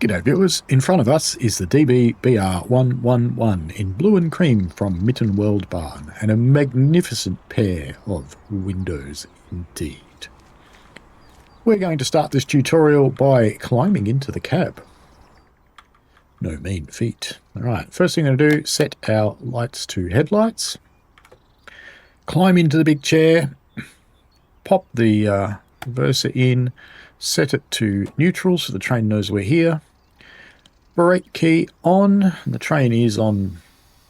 G'day viewers, in front of us is the DB-BR111 in blue and cream from Mittenwaldbahn, and a magnificent pair of windows indeed. We're going to start this tutorial by climbing into the cab. No mean feat. Alright, first thing I'm going to do, set our lights to headlights. Climb into the big chair, pop the reverser in, set it to neutral so the train knows we're here. Brake key on, and the train is on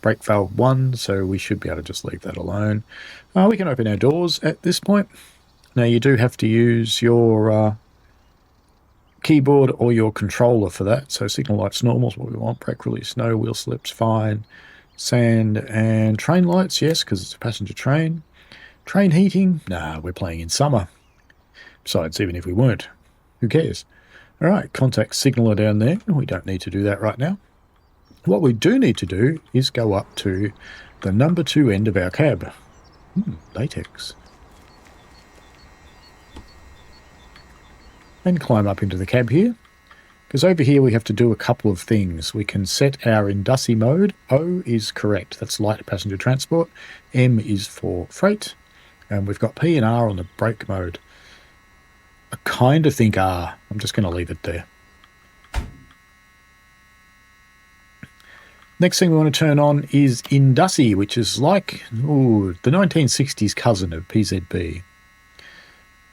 brake valve 1, so we should be able to just leave that alone. We can open our doors at this point. Now you do have to use your keyboard or your controller for that, so signal lights normal is what we want, brake release no, wheel slips fine, sand and train lights yes because it's a passenger train. Train heating, nah, we're playing in summer. Besides, even if we weren't, who cares? Alright, contact signaller down there. We don't need to do that right now. What we do need to do is go up to the number 2 end of our cab. Latex. And climb up into the cab here. Because over here we have to do a couple of things. We can set our Indusi mode. O is correct. That's light passenger transport. M is for freight. And we've got P and R on the brake mode. I kind of think R. I'm just going to leave it there. Next thing we want to turn on is Indusi, which is like the 1960s cousin of PZB.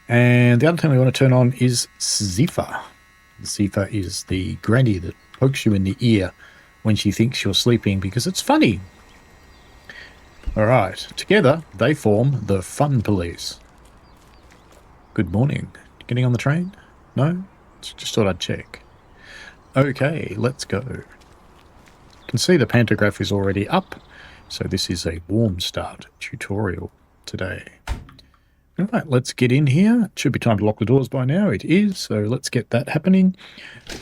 And the other thing we want to turn on is SIFA. SIFA is the granny that pokes you in the ear when she thinks you're sleeping because it's funny. Alright, together they form the Fun Police. Good morning. Getting on the train? No? Just thought I'd check. Okay, let's go. You can see the pantograph is already up, so this is a warm start tutorial today. Alright, let's get in here. It should be time to lock the doors by now. It is, so let's get that happening.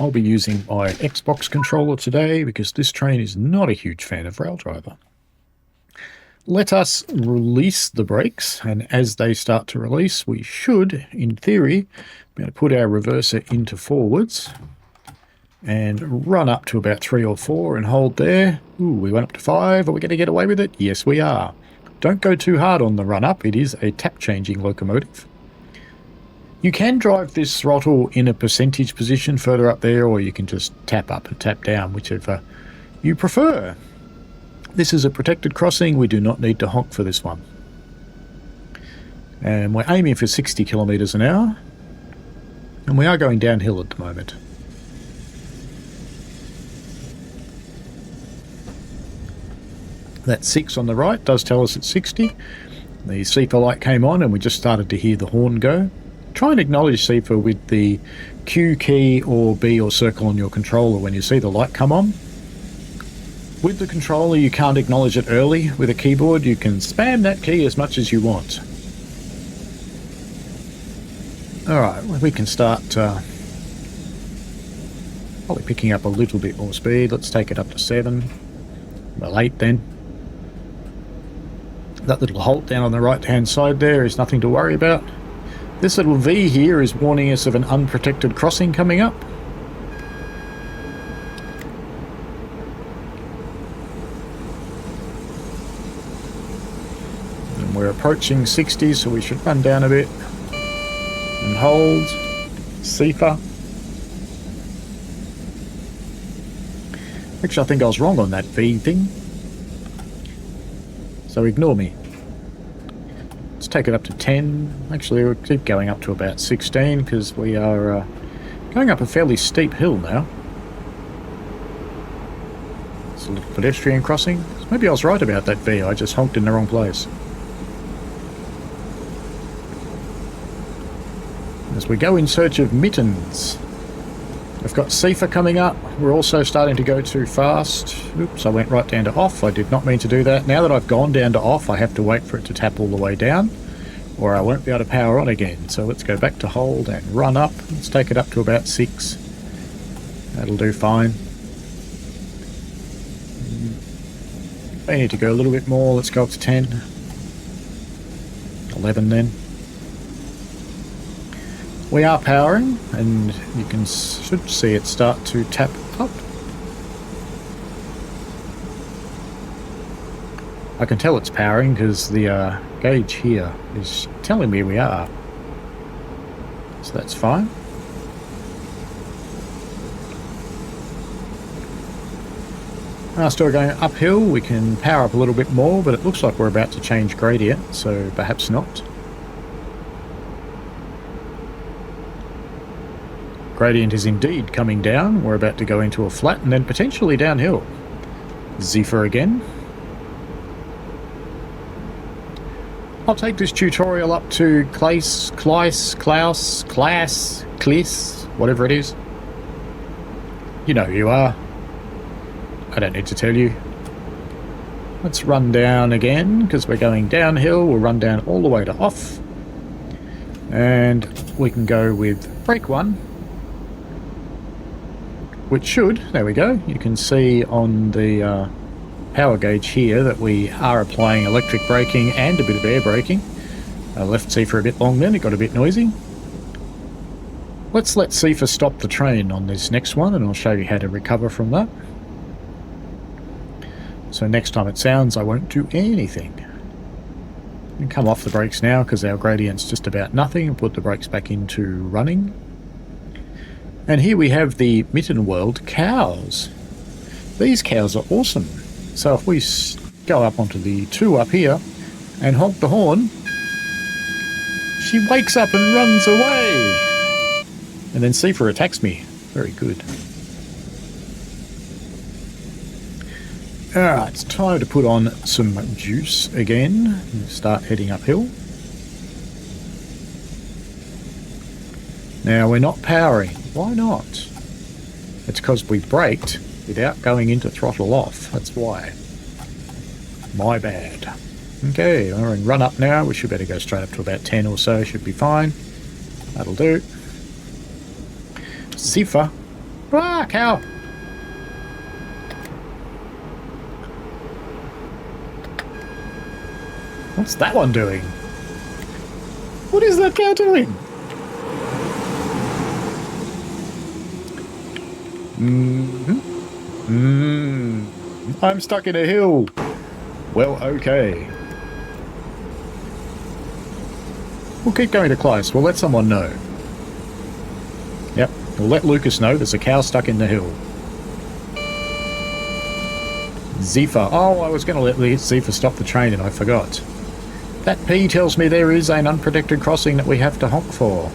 I'll be using my Xbox controller today because this train is not a huge fan of Raildriver. Let us release the brakes, and as they start to release, we should, in theory, be able to put our reverser into forwards and run up to about 3 or 4 and hold there. Ooh, we went up to 5. Are we going to get away with it? Yes, we are. Don't go too hard on the run up. It is a tap-changing locomotive. You can drive this throttle in a percentage position further up there, or you can just tap up and tap down, whichever you prefer. This is a protected crossing. We do not need to honk for this one. And we're aiming for 60 kilometres an hour. And we are going downhill at the moment. That 6 on the right does tell us it's 60. The SIFA light came on and we just started to hear the horn go. Try and acknowledge SIFA with the Q key or B or circle on your controller when you see the light come on. With the controller, you can't acknowledge it early. With a keyboard, you can spam that key as much as you want. Alright, we can start probably picking up a little bit more speed. Let's take it up to 7. Well, 8 then. That little halt down on the right-hand side there is nothing to worry about. This little V here is warning us of an unprotected crossing coming up. We're approaching 60, so we should run down a bit and hold. SIFA. Actually, I think I was wrong on that V thing, so ignore me. Let's take it up to 10. Actually, we'll keep going up to about 16 because we are going up a fairly steep hill now. It's a little pedestrian crossing. Maybe I was right about that V. I just honked in the wrong place. As we go in search of mittens. We've got SIFA coming up. We're also starting to go too fast. Oops, I went right down to off. I did not mean to do that. Now that I've gone down to off, I have to wait for it to tap all the way down, or I won't be able to power on again. So let's go back to hold and run up. Let's take it up to about 6. That'll do fine. I need to go a little bit more. Let's go up to 10. 11 then. We are powering, and you should see it start to tap up. I can tell it's powering because the gauge here is telling me we are. So that's fine. Still going uphill. We can power up a little bit more, but it looks like we're about to change gradient, so perhaps not. Gradient is indeed coming down. We're about to go into a flat and then potentially downhill. SIFA again. I'll take this tutorial up to Klaus, whatever it is. You know who you are. I don't need to tell you. Let's run down again, because we're going downhill. We'll run down all the way to off. And we can go with brake 1. Which should, there we go. You can see on the power gauge here that we are applying electric braking and a bit of air braking. I left SIFA a bit long then, it got a bit noisy. Let's let SIFA stop the train on this next one, and I'll show you how to recover from that. So next time it sounds, I won't do anything. And come off the brakes now, because our gradient's just about nothing, and put the brakes back into running. And here we have the Mittenwald cows. These cows are awesome. So if we go up onto the 2 up here and honk the horn, she wakes up and runs away. And then SIFA attacks me. Very good. Alright, it's time to put on some juice again and start heading uphill. Now we're not powering. Why not? It's because we braked without going into throttle off. That's why. My bad. Okay, we're in run up now. We should better go straight up to about 10 or so. Should be fine. That'll do. SIFA. Ah, cow! What's that one doing? What is that cow doing? I'm stuck in a hill. Well, okay. We'll keep going to Klaus. We'll let someone know. Yep, we'll let Lucas know there's a cow stuck in the hill. SIFA. Oh, I was going to let SIFA stop the train and I forgot. That P tells me there is an unprotected crossing that we have to honk for.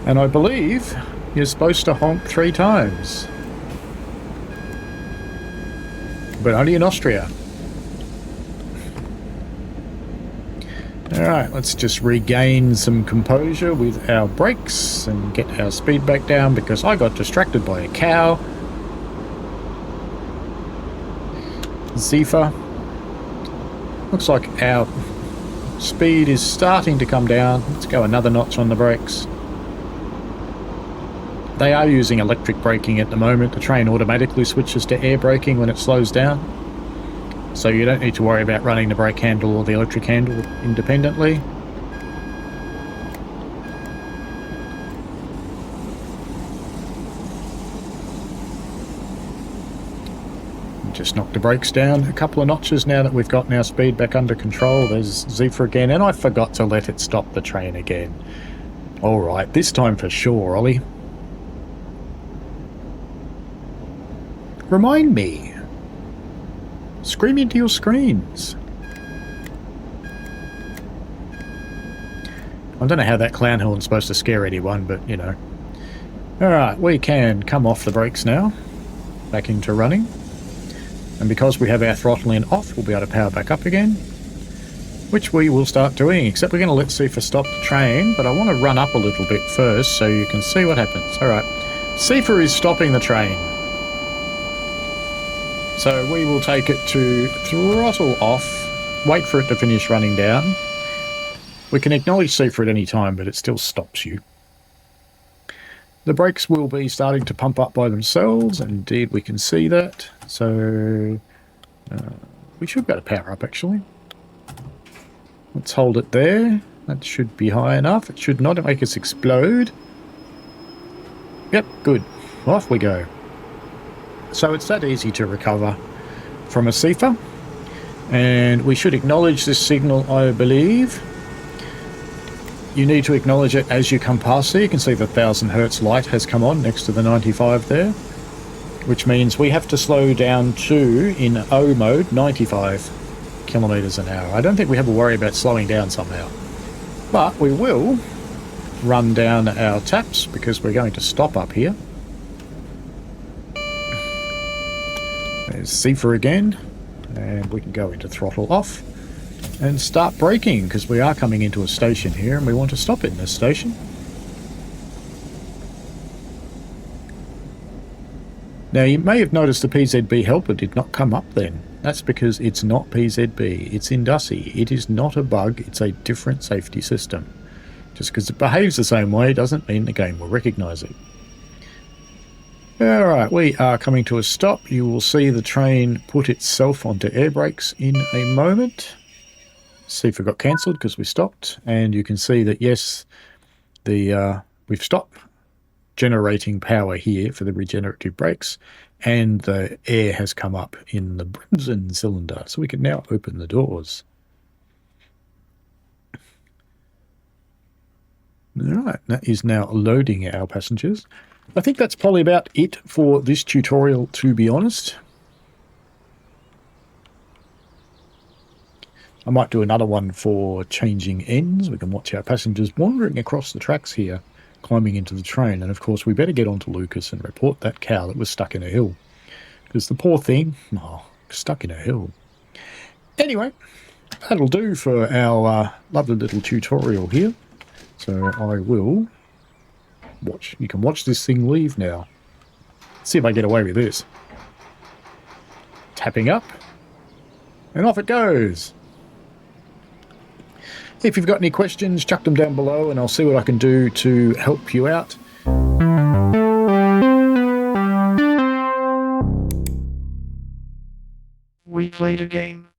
And I believe you're supposed to honk 3 times. But only in Austria. Alright, let's just regain some composure with our brakes and get our speed back down because I got distracted by a cow. SIFA. Looks like our speed is starting to come down. Let's go another notch on the brakes. They are using electric braking at the moment. The train automatically switches to air braking when it slows down. So you don't need to worry about running the brake handle or the electric handle independently. Just knock the brakes down a couple of notches now that we've gotten our speed back under control. There's SIFA again, and I forgot to let it stop the train again. Alright, this time for sure, Ollie. Remind me. Scream into your screens. I don't know how that clown horn's supposed to scare anyone, but you know. Alright, we can come off the brakes now. Back into running. And because we have our throttling off, we'll be able to power back up again. Which we will start doing, except we're going to let SIFA stop the train, but I want to run up a little bit first so you can see what happens. Alright, SIFA is stopping the train. So we will take it to throttle off, wait for it to finish running down. We can acknowledge SIFA at any time, but it still stops you. The brakes will be starting to pump up by themselves, and indeed we can see that. So we should be able to power up actually. Let's hold it there. That should be high enough. It should not make us explode. Yep, good. Off we go. So it's that easy to recover from a SIFA. And we should acknowledge this signal, I believe. You need to acknowledge it as you come past there. You can see the 1000 hertz light has come on next to the 95 there, which means we have to slow down to, in O mode, 95 kilometers an hour. I don't think we have to worry about slowing down somehow. But we will run down our taps because we're going to stop up here. There's SIFA again. And we can go into throttle off and start braking because we are coming into a station here and we want to stop in this station. Now you may have noticed the PZB helper did not come up then. That's because it's not PZB, it's Indusi. It is not a bug, it's a different safety system. Just because it behaves the same way doesn't mean the game will recognise it. Alright, we are coming to a stop. You will see the train put itself onto air brakes in a moment. SIFA got cancelled because we stopped, and you can see that yes, we've stopped generating power here for the regenerative brakes, and the air has come up in the Bremsen cylinder, so we can now open the doors. Alright, that is now loading our passengers. I think that's probably about it for this tutorial, to be honest. I might do another one for changing ends. We can watch our passengers wandering across the tracks here, climbing into the train. And of course, we better get onto Lucas and report that cow that was stuck in a hill. Because the poor thing, stuck in a hill. Anyway, that'll do for our lovely little tutorial here. So I will watch. You can watch this thing leave now. See if I get away with this. Tapping up. And off it goes. If you've got any questions, chuck them down below and I'll see what I can do to help you out. We played a game.